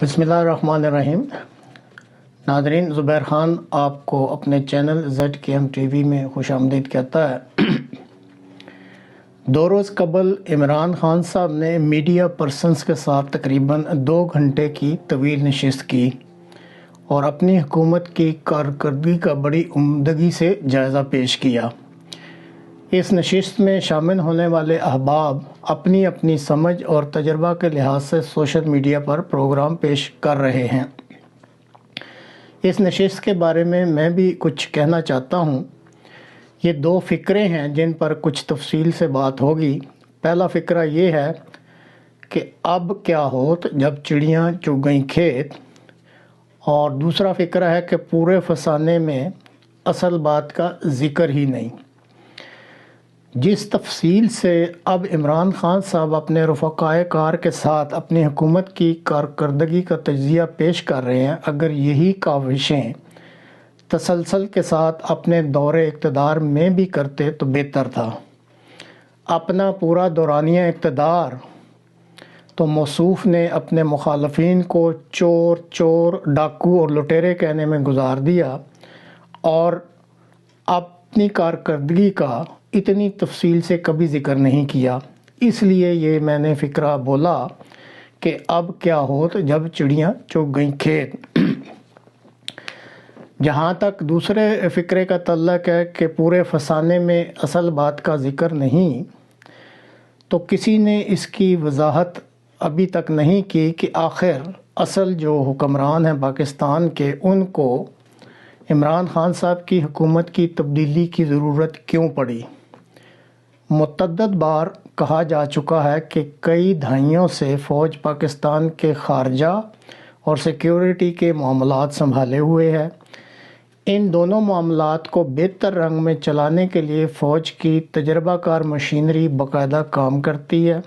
بسم اللہ الرحمن الرحیم۔ ناظرین، زبیر خان آپ کو اپنے چینل ZKM ٹی وی میں خوش آمدید کہتا ہے۔ 2 روز قبل عمران خان صاحب نے میڈیا پرسنز کے ساتھ تقریباً 2 گھنٹے کی طویل نشست کی اور اپنی حکومت کی کارکردگی کا بڑی عمدگی سے جائزہ پیش کیا۔ اس نشست میں شامل ہونے والے احباب اپنی اپنی سمجھ اور تجربہ کے لحاظ سے سوشل میڈیا پر پروگرام پیش کر رہے ہیں۔ اس نشست کے بارے میں بھی کچھ کہنا چاہتا ہوں۔ یہ 2 فقرے ہیں جن پر کچھ تفصیل سے بات ہوگی۔ پہلا فقرہ یہ ہے کہ اب کیا ہوت جب چڑیاں چگ گئیں کھیت، اور دوسرا فقرہ ہے کہ پورے فسانے میں اصل بات کا ذکر ہی نہیں۔ جس تفصیل سے اب عمران خان صاحب اپنے رفقائے کار کے ساتھ اپنی حکومت کی کارکردگی کا تجزیہ پیش کر رہے ہیں، اگر یہی کاوشیں تسلسل کے ساتھ اپنے دور اقتدار میں بھی کرتے تو بہتر تھا۔ اپنا پورا دورانیہ اقتدار تو موصوف نے اپنے مخالفین کو چور، ڈاکو اور لٹیرے کہنے میں گزار دیا، اور اپنی کارکردگی کا اتنی تفصیل سے کبھی ذکر نہیں کیا۔ اس لیے یہ میں نے فقرہ بولا کہ اب کیا ہوت جب چڑیاں چگ گئیں کھیت۔ جہاں تک دوسرے فقرے کا تعلق ہے کہ پورے فسانے میں اصل بات کا ذکر نہیں، تو کسی نے اس کی وضاحت ابھی تک نہیں کی کہ آخر اصل جو حکمران ہیں پاکستان کے، ان کو عمران خان صاحب کی حکومت کی تبدیلی کی ضرورت کیوں پڑی۔ متعدد بار کہا جا چکا ہے کہ کئی دہائیوں سے فوج پاکستان کے خارجہ اور سیکیورٹی کے معاملات سنبھالے ہوئے ہے۔ ان دونوں معاملات کو بہتر رنگ میں چلانے کے لیے فوج کی تجربہ کار مشینری باقاعدہ کام کرتی ہے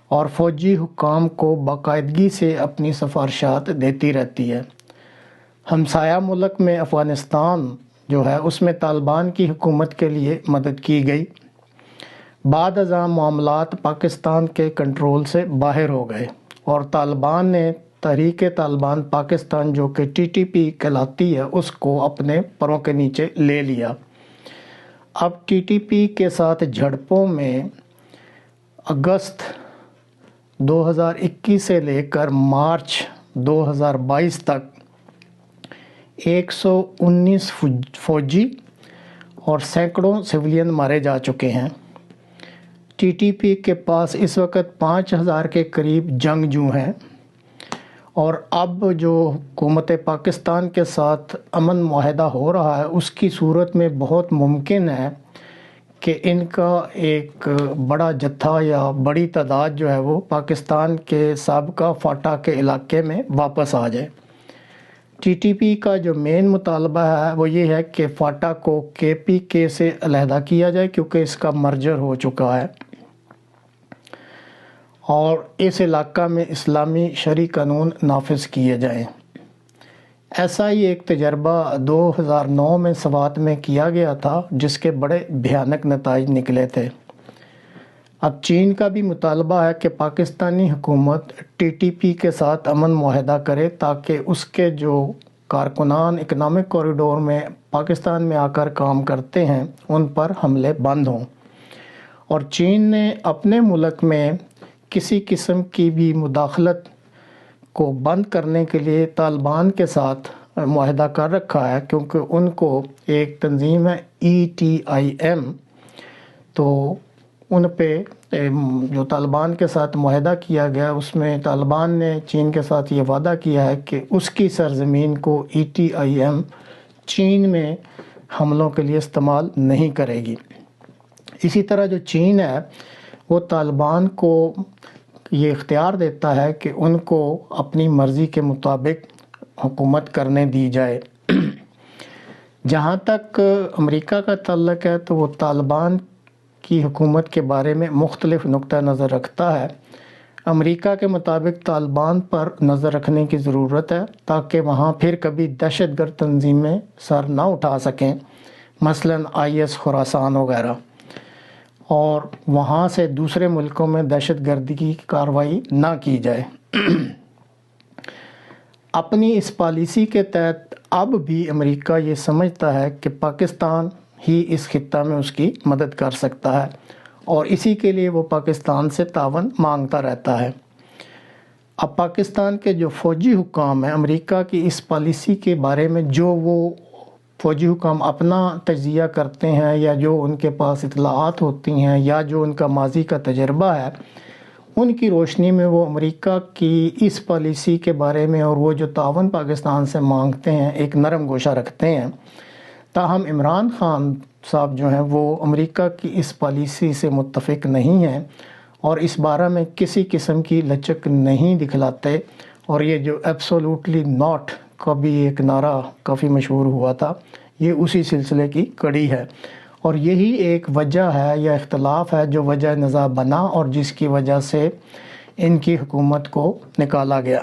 اور فوجی حکام کو باقاعدگی سے اپنی سفارشات دیتی رہتی ہے۔ ہمسایہ ملک میں افغانستان جو ہے، اس میں طالبان کی حکومت کے لیے مدد کی گئی۔ بعد ازاں معاملات پاکستان کے کنٹرول سے باہر ہو گئے اور طالبان نے تحریک طالبان پاکستان جو کہ TTP کہلاتی ہے، اس کو اپنے پروں کے نیچے لے لیا۔ اب TTP کے ساتھ جھڑپوں میں اگست 2021 سے لے کر مارچ 2022 تک 119 فوجی اور سینکڑوں سویلین مارے جا چکے ہیں۔ TTP کے پاس اس وقت 5000 کے قریب جنگجو ہیں، اور اب جو حکومت پاکستان کے ساتھ امن معاہدہ ہو رہا ہے، اس کی صورت میں بہت ممکن ہے کہ ان کا ایک بڑا جتھا یا بڑی تعداد جو ہے وہ پاکستان کے سابقہ فاٹا کے علاقے میں واپس آ جائے۔ TTP کا جو مین مطالبہ ہے وہ یہ ہے کہ فاٹا کو KPK سے علیحدہ کیا جائے، کیونکہ اس کا مرجر ہو چکا ہے، اور اس علاقہ میں اسلامی شرعی قانون نافذ کیے جائیں۔ ایسا ہی ایک تجربہ 2009 میں سوات میں کیا گیا تھا، جس کے بڑے بھیانک نتائج نکلے تھے۔ اب چین کا بھی مطالبہ ہے کہ پاکستانی حکومت TTP کے ساتھ امن معاہدہ کرے تاکہ اس کے جو کارکنان اکنامک کوریڈور میں پاکستان میں آ کر کام کرتے ہیں ان پر حملے بند ہوں، اور چین نے اپنے ملک میں کسی قسم کی بھی مداخلت کو بند کرنے کے لیے طالبان کے ساتھ معاہدہ کر رکھا ہے، کیونکہ ان کو ایک تنظیم ہے ETIM، تو ان پہ جو طالبان کے ساتھ معاہدہ کیا گیا، اس میں طالبان نے چین کے ساتھ یہ وعدہ کیا ہے کہ اس کی سرزمین کو ETIM چین میں حملوں کے لیے استعمال نہیں کرے گی۔ اسی طرح جو چین ہے وہ طالبان کو یہ اختیار دیتا ہے کہ ان کو اپنی مرضی کے مطابق حکومت کرنے دی جائے۔ جہاں تک امریکہ کا تعلق ہے تو وہ طالبان کی حکومت کے بارے میں مختلف نقطہ نظر رکھتا ہے۔ امریکہ کے مطابق طالبان پر نظر رکھنے کی ضرورت ہے تاکہ وہاں پھر کبھی دہشت گرد تنظیمیں سر نہ اٹھا سکیں، مثلاً IS خراسان وغیرہ، اور وہاں سے دوسرے ملکوں میں دہشت گردی کی کارروائی نہ کی جائے۔ اپنی اس پالیسی کے تحت اب بھی امریکہ یہ سمجھتا ہے کہ پاکستان ہی اس خطہ میں اس کی مدد کر سکتا ہے، اور اسی کے لیے وہ پاکستان سے تعاون مانگتا رہتا ہے۔ اب پاکستان کے جو فوجی حکام ہیں، امریکہ کی اس پالیسی کے بارے میں جو وہ فوجی حکام اپنا تجزیہ کرتے ہیں، یا جو ان کے پاس اطلاعات ہوتی ہیں، یا جو ان کا ماضی کا تجربہ ہے، ان کی روشنی میں وہ امریکہ کی اس پالیسی کے بارے میں اور وہ جو تعاون پاکستان سے مانگتے ہیں ایک نرم گوشہ رکھتے ہیں۔ تاہم عمران خان صاحب جو ہیں وہ امریکہ کی اس پالیسی سے متفق نہیں ہیں، اور اس بارے میں کسی قسم کی لچک نہیں دکھلاتے، اور یہ جو ایبسولوٹلی ناٹ کا بھی ایک نعرہ کافی مشہور ہوا تھا، یہ اسی سلسلے کی کڑی ہے، اور یہی ایک وجہ ہے یا اختلاف ہے جو وجہ نزاع بنا اور جس کی وجہ سے ان کی حکومت کو نکالا گیا۔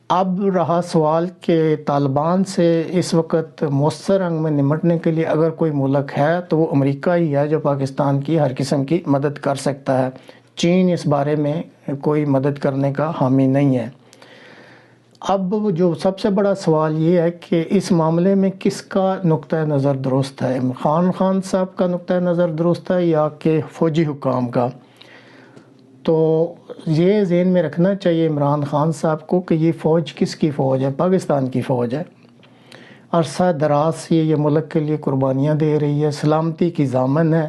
اب رہا سوال کہ طالبان سے اس وقت مؤثر رنگ میں نمٹنے کے لیے اگر کوئی ملک ہے تو وہ امریکہ ہی ہے جو پاکستان کی ہر قسم کی مدد کر سکتا ہے۔ چین اس بارے میں کوئی مدد کرنے کا حامی نہیں ہے۔ اب جو سب سے بڑا سوال یہ ہے کہ اس معاملے میں کس کا نقطہ نظر درست ہے، عمران خان صاحب کا نقطہ نظر درست ہے یا کہ فوجی حکام کا؟ تو یہ ذہن میں رکھنا چاہیے عمران خان صاحب کو کہ یہ فوج کس کی فوج ہے؟ پاکستان کی فوج ہے۔ عرصہ دراز سے یہ ملک کے لیے قربانیاں دے رہی ہے، سلامتی کی ضامن ہے،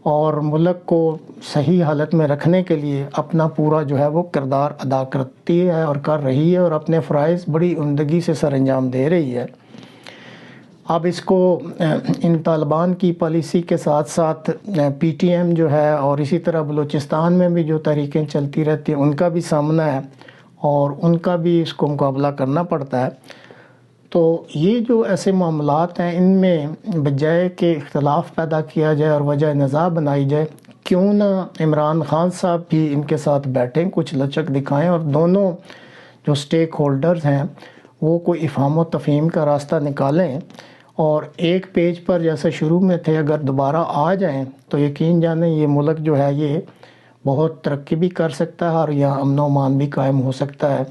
اور ملک کو صحیح حالت میں رکھنے کے لیے اپنا پورا جو ہے وہ کردار ادا کرتی ہے اور کر رہی ہے، اور اپنے فرائض بڑی عمدگی سے سر انجام دے رہی ہے۔ اب اس کو ان طالبان کی پالیسی کے ساتھ ساتھ پی ٹی ایم جو ہے، اور اسی طرح بلوچستان میں بھی جو تحریکیں چلتی رہتی ہیں ان کا بھی سامنا ہے، اور ان کا بھی اس کو مقابلہ کرنا پڑتا ہے۔ تو یہ جو ایسے معاملات ہیں ان میں بجائے کہ اختلاف پیدا کیا جائے اور وجہ نزاع بنائی جائے، کیوں نہ عمران خان صاحب بھی ان کے ساتھ بیٹھیں، کچھ لچک دکھائیں، اور دونوں جو سٹیک ہولڈرز ہیں وہ کوئی افہام و تفہیم کا راستہ نکالیں، اور ایک پیج پر جیسے شروع میں تھے اگر دوبارہ آ جائیں تو یقین جانیں یہ ملک جو ہے یہ بہت ترقی بھی کر سکتا ہے، اور یہاں امن و امان بھی قائم ہو سکتا ہے۔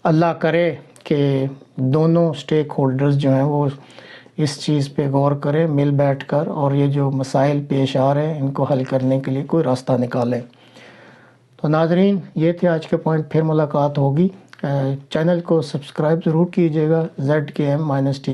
اللہ کرے کہ دونوں سٹیک ہولڈرز جو ہیں وہ اس چیز پہ غور کریں مل بیٹھ کر، اور یہ جو مسائل پیش آ رہے ہیں ان کو حل کرنے کے لیے کوئی راستہ نکالیں۔ تو ناظرین، یہ تھے آج کے پوائنٹ، پھر ملاقات ہوگی۔ چینل کو سبسکرائب ضرور کیجیے گا، ZKM-T